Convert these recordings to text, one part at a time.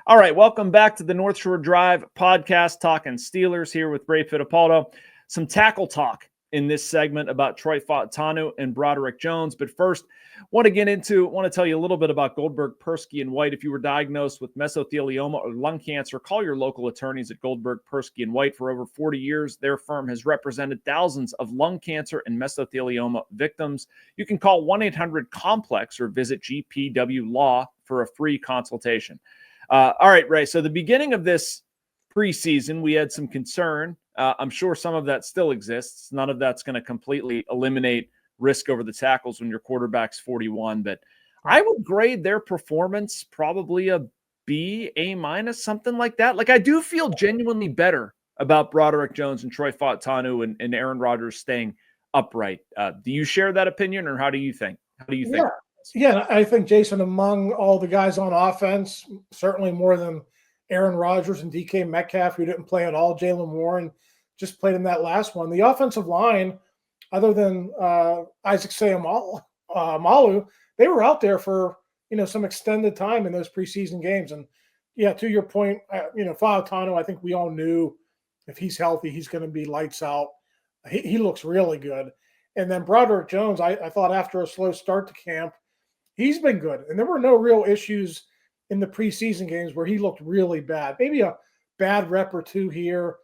All right, welcome back to the North Shore Drive podcast, talking Steelers here with Ray Fittipaldo. Some tackle talk in this segment about Troy Fautanu and Broderick Jones. But first, want to tell you a little bit about Goldberg, Persky, and White. If you were diagnosed with mesothelioma or lung cancer, call your local attorneys at Goldberg, Persky, and White. For over 40 years, their firm has represented thousands of lung cancer and mesothelioma victims. You can call 1-800-COMPLEX or visit GPW Law for a free consultation. All right, Ray. So the beginning of this preseason, we had some concern. I'm sure some of that still exists. None of that's going to completely eliminate risk over the tackles when your quarterback's 41. But I would grade their performance probably a B, A-, something like that. Like, I do feel genuinely better about Broderick Jones and Troy Fautanu and Aaron Rodgers staying upright. Do you share that opinion, or how do you think? Yeah, I think, Jason, among all the guys on offense, certainly more than Aaron Rodgers and DK Metcalf, who didn't play at all. Jalen Warren just played in that last one. The offensive line, other than Isaac Seumalo, they were out there for some extended time in those preseason games. And yeah, to your point, Fautanu, I think we all knew if he's healthy, he's going to be lights out. He looks really good. And then Broderick Jones, I thought after a slow start to camp, he's been good. And there were no real issues in the preseason games where he looked really bad. Maybe a bad rep or two here.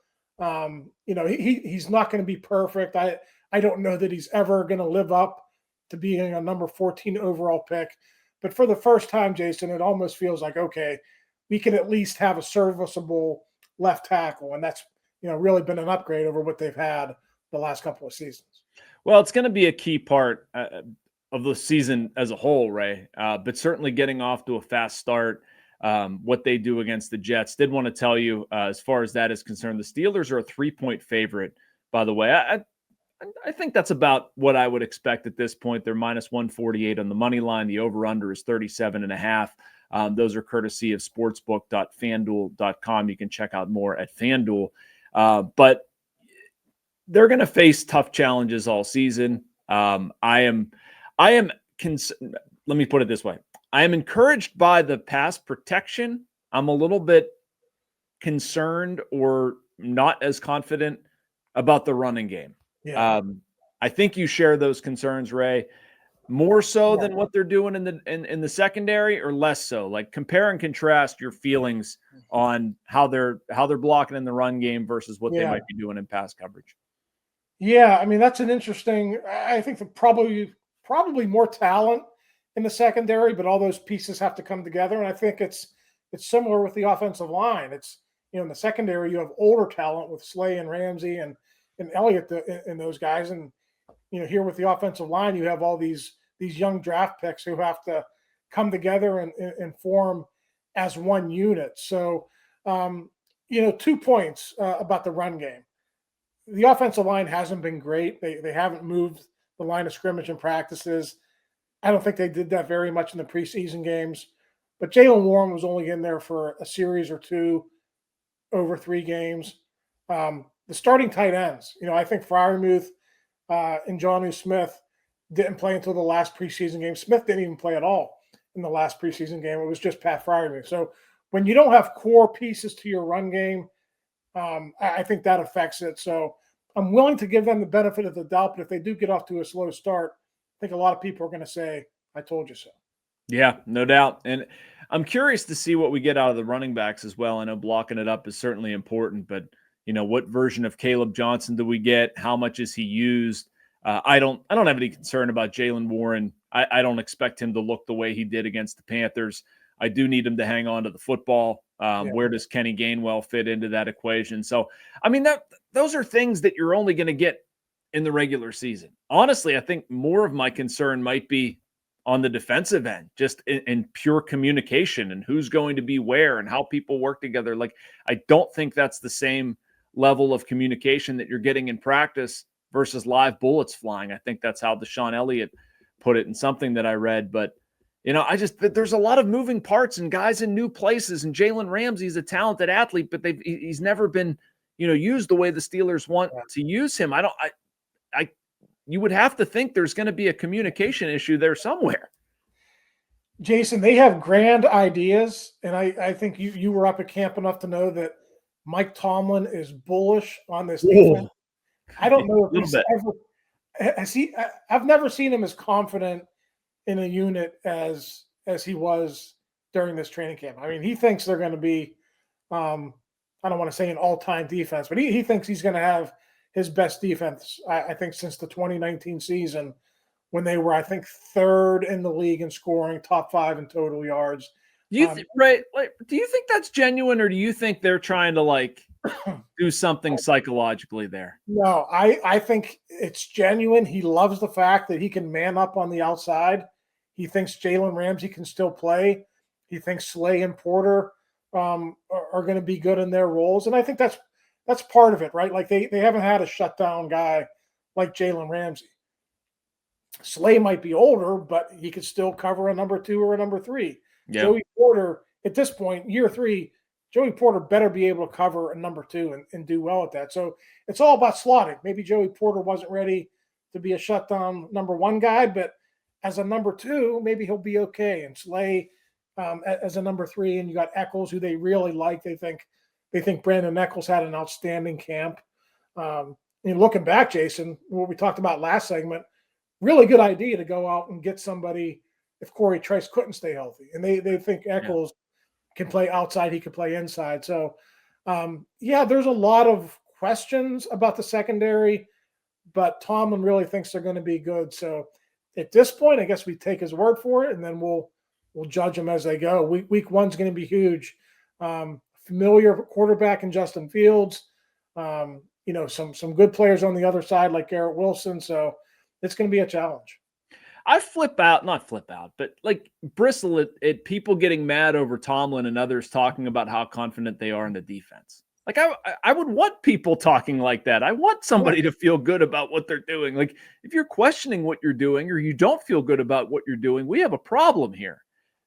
He's not going to be perfect. I don't know that he's ever going to live up to being a number 14 overall pick. But for the first time, Jason, it almost feels like, okay, we can at least have a serviceable left tackle. And that's, really been an upgrade over what they've had the last couple of seasons. Well, it's going to be a key part of the season as a whole, Ray, but certainly getting off to a fast start, what they do against the Jets. Did want to tell you, as far as that is concerned, the Steelers are a 3-point favorite, by the way. I think that's about what I would expect at this point. They're minus 148 on the money line. The over-under is 37.5. Those are courtesy of sportsbook.fanduel.com. You can check out more at FanDuel. But they're going to face tough challenges all season. Let me put it this way. I am encouraged by the pass protection. I'm a little bit concerned or not as confident about the running game. Yeah. I think you share those concerns, Ray, more so than what they're doing in the secondary, or less so. Like, compare and contrast your feelings on how they're blocking in the run game versus what they might be doing in pass coverage. Yeah, I mean, that's an interesting – I think probably more talent in the secondary, but all those pieces have to come together. And I think it's similar with the offensive line. It's, in the secondary, you have older talent with Slay and Ramsey and Elliott and those guys. And, here with the offensive line, you have all these young draft picks who have to come together and form as one unit. So, 2 points about the run game. The offensive line hasn't been great. They haven't moved the line of scrimmage in practices. I don't think they did that very much in the preseason games. But Jalen Warren was only in there for a series or two over 3 games. The starting tight ends, I think Freiermuth and Jonnu Smith didn't play until the last preseason game. Smith didn't even play at all in the last preseason game. It was just Pat Freiermuth. So when you don't have core pieces to your run game, I think that affects it. So I'm willing to give them the benefit of the doubt, but if they do get off to a slow start, I think a lot of people are going to say, I told you so. Yeah, no doubt. And I'm curious to see what we get out of the running backs as well. I know blocking it up is certainly important, but what version of Caleb Johnson do we get? How much is he used? I don't have any concern about Jalen Warren. I don't expect him to look the way he did against the Panthers. I do need him to hang on to the football. Where does Kenny Gainwell fit into that equation? So, I mean, those are things that you're only going to get in the regular season. Honestly, I think more of my concern might be on the defensive end, just in pure communication and who's going to be where and how people work together. Like, I don't think that's the same level of communication that you're getting in practice versus live bullets flying. I think that's how Deshaun Elliott put it in something that I read. But, there's a lot of moving parts and guys in new places. And Jalen Ramsey is a talented athlete, but he's never been, used the way the Steelers want to use him. You would have to think there's going to be a communication issue there somewhere. Jason, they have grand ideas, and I think you were up at camp enough to know that Mike Tomlin is bullish on this defense. I don't know if little he's bit. ever has he. I've never seen him as confident in a unit as he was during this training camp. I mean, he thinks they're going to be. I don't want to say an all-time defense, but he thinks he's going to have his best defense. I think since the 2019 season, when they were, I think, third in the league in scoring, top 5 in total yards. Do you Ray, do you think that's genuine, or do you think they're trying to like do something psychologically there? No, I think it's genuine. He loves the fact that he can man up on the outside. He thinks Jalen Ramsey can still play. He thinks Slay and Porter are going to be good in their roles, and I think that's part of it, right? Like they haven't had a shutdown guy like Jalen Ramsey. Slay might be older, but he could still cover a number 2 or a number 3. Yeah. Joey Porter, at this point, year 3, Joey Porter better be able to cover a number 2 and do well at that. So it's all about slotting. Maybe Joey Porter wasn't ready to be a shutdown number 1 guy, but as a number 2, maybe he'll be okay. And Slay as a number 3, and you got Eccles, who they really like. They think Brandon Eccles had an outstanding camp. And looking back, Jason, what we talked about last segment, really good idea to go out and get somebody if Corey Trice couldn't stay healthy. And they think Eccles can play outside, he could play inside. So, there's a lot of questions about the secondary, but Tomlin really thinks they're going to be good. So at this point, I guess we take his word for it, and then we'll judge them as they go. Week 1's going to be huge. Familiar quarterback in Justin Fields. Some good players on the other side like Garrett Wilson. So it's going to be a challenge. I not flip out, but like bristle at people getting mad over Tomlin and others talking about how confident they are in the defense. Like I would want people talking like that. I want somebody to feel good about what they're doing. Like if you're questioning what you're doing or you don't feel good about what you're doing, we have a problem here.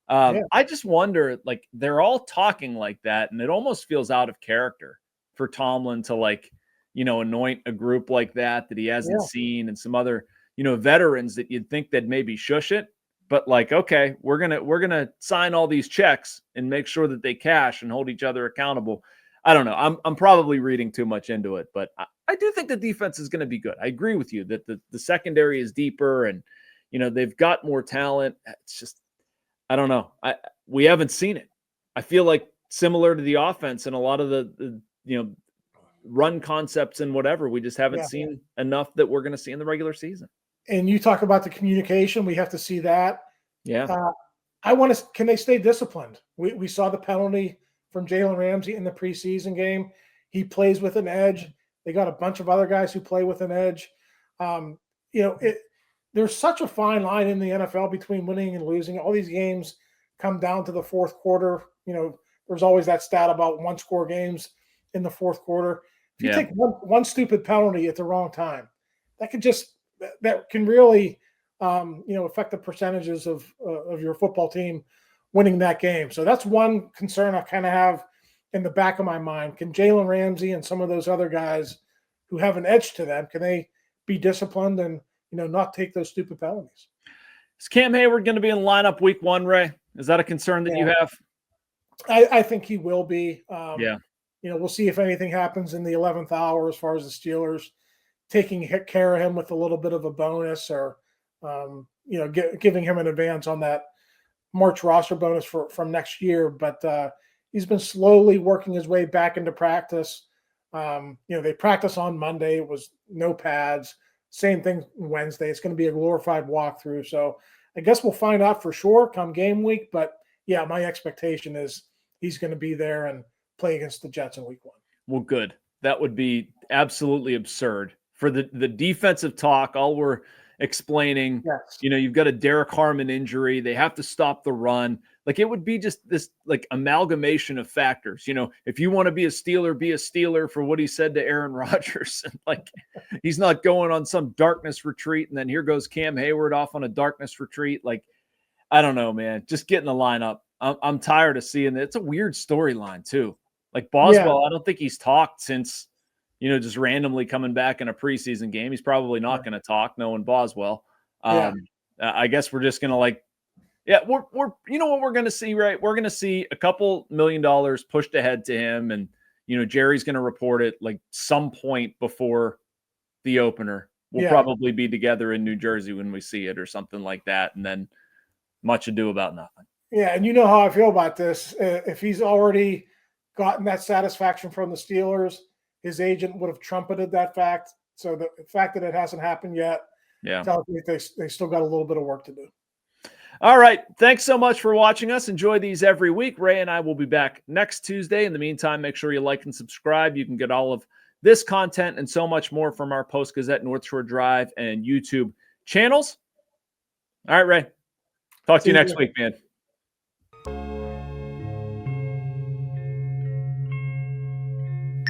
I just wonder, like they're all talking like that, and it almost feels out of character for Tomlin to anoint a group like that he hasn't seen, and some other veterans that you'd think that maybe shush it, but like, okay, we're gonna sign all these checks and make sure that they cash and hold each other accountable. I don't know. I'm probably reading too much into it, but I do think the defense is going to be good. I agree with you that the secondary is deeper, and they've got more talent. It's just, I don't know. We haven't seen it. I feel like similar to the offense and a lot of the run concepts and whatever, we just haven't seen enough that we're going to see in the regular season. And you talk about the communication. We have to see that. Yeah. Can they stay disciplined? We saw the penalty from Jalen Ramsey in the preseason game. He plays with an edge. They got a bunch of other guys who play with an edge. There's such a fine line in the NFL between winning and losing. All these games come down to the fourth quarter. There's always that stat about 1-score games in the fourth quarter. If you take one stupid penalty at the wrong time, that can really affect the percentages of your football team winning that game. So that's one concern I kind of have in the back of my mind. Can Jalen Ramsey and some of those other guys who have an edge to them, can they be disciplined and not take those stupid penalties? Is Cam Heyward going to be in the lineup week 1, Ray? Is that a concern that you have? I think he will be. We'll see if anything happens in the 11th hour as far as the Steelers taking care of him with a little bit of a bonus, or giving him an advance on that March roster bonus from next year. But he's been slowly working his way back into practice. They practice on Monday. It was no pads. Same thing Wednesday. It's going to be a glorified walkthrough. So I guess we'll find out for sure come game week. But my expectation is he's going to be there and play against the Jets in week 1. Well, good. That would be absolutely absurd for the defensive talk. All we're explaining, you've got a Derek Harmon injury. They have to stop the run. Like it would be just this like amalgamation of factors. If you want to be a Steeler, be a Steeler for what he said to Aaron Rodgers. And like, he's not going on some darkness retreat. And then here goes Cam Heyward off on a darkness retreat. Like, I don't know, man, just get in the lineup. I'm tired of seeing it. It's a weird storyline too. Like Boswell, I don't think he's talked since, just randomly coming back in a preseason game. He's probably not going to talk, knowing Boswell. I guess we're just going to Yeah, we're you know what we're going to see, right? We're going to see a couple $1 million pushed ahead to him, and Jerry's going to report it like some point before the opener. We'll probably be together in New Jersey when we see it or something like that, and then much ado about nothing. Yeah, and you know how I feel about this. If he's already gotten that satisfaction from the Steelers, his agent would have trumpeted that fact. So the fact that it hasn't happened yet tells me they still got a little bit of work to do. All right. Thanks so much for watching us. Enjoy these every week. Ray and I will be back next Tuesday. In the meantime, make sure you like and subscribe. You can get all of this content and so much more from our Post-Gazette, North Shore Drive, and YouTube channels. All right, Ray. Talk to you next week, man.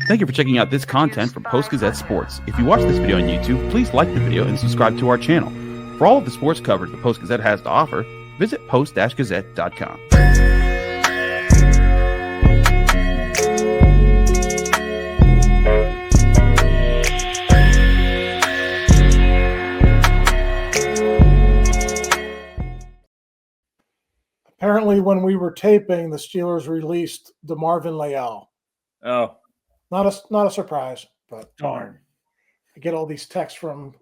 Thank you for checking out this content from Post-Gazette Sports. If you watch this video on YouTube, please like the video and subscribe to our channel. For all of the sports coverage the Post-Gazette has to offer, visit post-gazette.com. Apparently, when we were taping, the Steelers released DeMarvin Leal. Oh. Not a surprise, but darn. I get all these texts from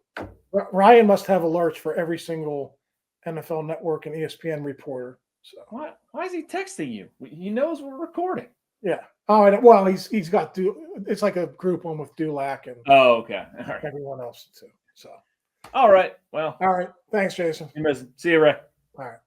Ryan. Must have alerts for every single NFL Network and ESPN reporter. So why is he texting you? He knows we're recording. Yeah. Oh, well, he's got it's like a group one with Dulac and okay. All right. Everyone else too. So all right. Well. All right. Thanks, Jason. See you, Ray. All right.